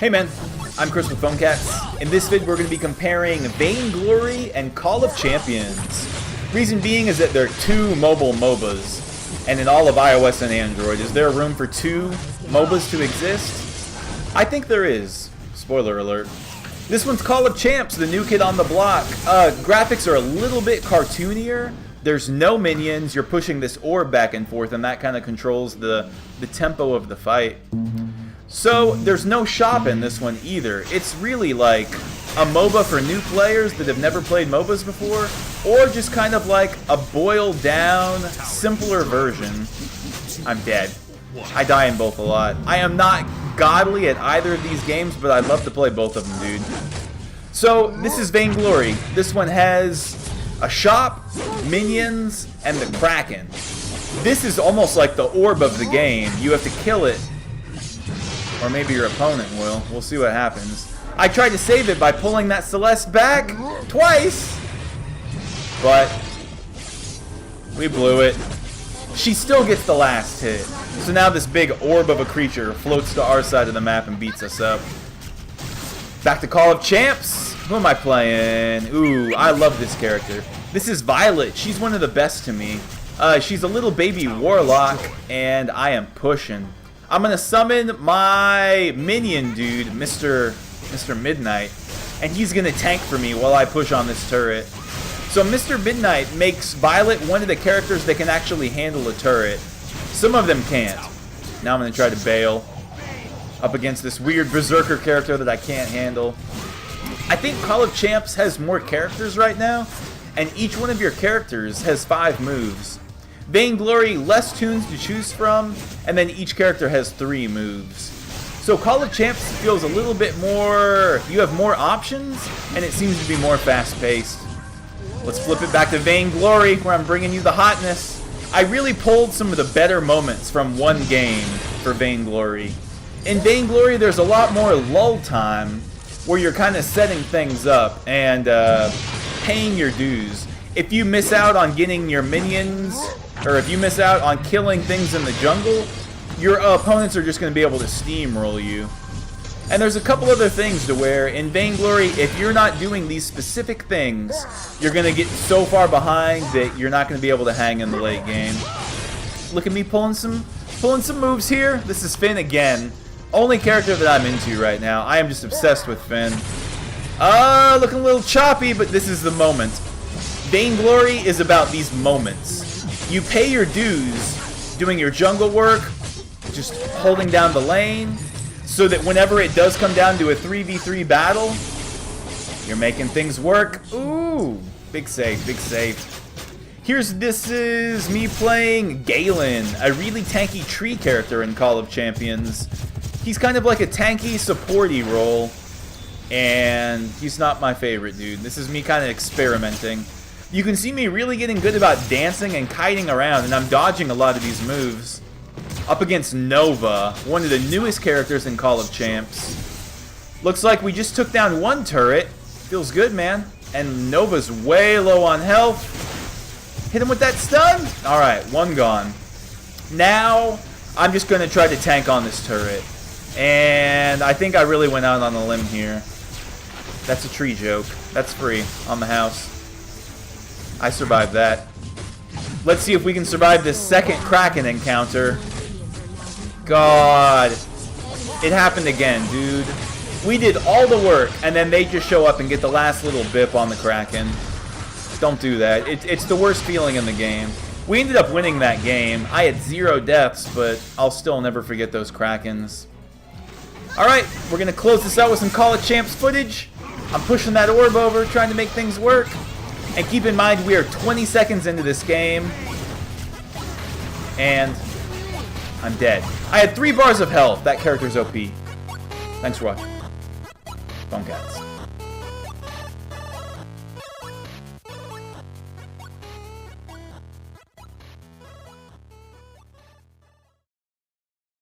Hey man, I'm Chris with PhoneCats. In this vid, we're going to be comparing VainGlory and Call of Champions. Reason being is that they're two mobile MOBAs, and in all of iOS and Android, is there room for two MOBAs to exist? I think there is. Spoiler alert. This one's Call of Champs, the new kid on the block. Graphics are a little bit cartoonier. There's no minions. You're pushing this orb back and forth, and that kind of controls the tempo of the fight. So, there's no shop in this one either. It's really like a MOBA for new players that have never played MOBAs before, or just kind of like a boiled down, simpler version. I'm dead. I die in both a lot. I am not godly at either of these games, but I'd love to play both of them, dude. So, this is VainGlory. This one has a shop, minions, and the Kraken. This is almost like the orb of the game. You have to kill it, or maybe your opponent will. We'll see what happens. I tried to save it by pulling that Celeste back twice, but we blew it. She still gets the last hit. So now this big orb of a creature floats to our side of the map and beats us up. Back to Call of Champs. Who am I playing? Ooh, I love this character. This is Violet. She's one of the best to me. She's a little baby warlock, and I am pushing. I'm going to summon my minion dude, Mr. Midnight, and he's going to tank for me while I push on this turret. So Mr. Midnight makes Violet one of the characters that can actually handle a turret. Some of them can't. Now I'm going to try to bail up against this weird berserker character that I can't handle. I think Call of Champs has more characters right now, and each one of your characters has 5 moves. VainGlory, less tunes to choose from, and then each character has 3 moves. So Call of Champs feels a little bit more, you have more options, and it seems to be more fast-paced. Let's flip it back to VainGlory, where I'm bringing you the hotness. I really pulled some of the better moments from one game for VainGlory. In VainGlory, there's a lot more lull time, where you're kind of setting things up and paying your dues. If you miss out on getting your minions, or if you miss out on killing things in the jungle, your opponents are just going to be able to steamroll you. And there's a couple other things to where, in VainGlory, if you're not doing these specific things, you're going to get so far behind that you're not going to be able to hang in the late game. Look at me pulling some moves here. This is Finn again. Only character that I'm into right now. I am just obsessed with Finn. Looking a little choppy, but this is the moment. VainGlory is about these moments. You pay your dues doing your jungle work, just holding down the lane, so that whenever it does come down to a 3v3 battle, you're making things work. Ooh, big save, big save. This is me playing Galen, a really tanky tree character in Call of Champions. He's kind of like a tanky, supporty role, and he's not my favorite, dude. This is me kind of experimenting. You can see me really getting good about dancing and kiting around, and I'm dodging a lot of these moves. Up against Nova, one of the newest characters in Call of Champs. Looks like we just took down one turret. Feels good, man. And Nova's way low on health. Hit him with that stun. Alright, one gone. Now, I'm just going to try to tank on this turret. And I think I really went out on a limb here. That's a tree joke. That's free on the house. I survived that. Let's see if we can survive this second Kraken encounter. God. It happened again, dude. We did all the work, and then they just show up and get the last little bip on the Kraken. Don't do that. It's the worst feeling in the game. We ended up winning that game. I had 0 deaths, but I'll still never forget those Krakens. Alright, we're going to close this out with some Call of Champs footage. I'm pushing that orb over, trying to make things work. And keep in mind, we are 20 seconds into this game. And I'm dead. I had 3 bars of health. That character's OP. Thanks for watching. PhoneCats.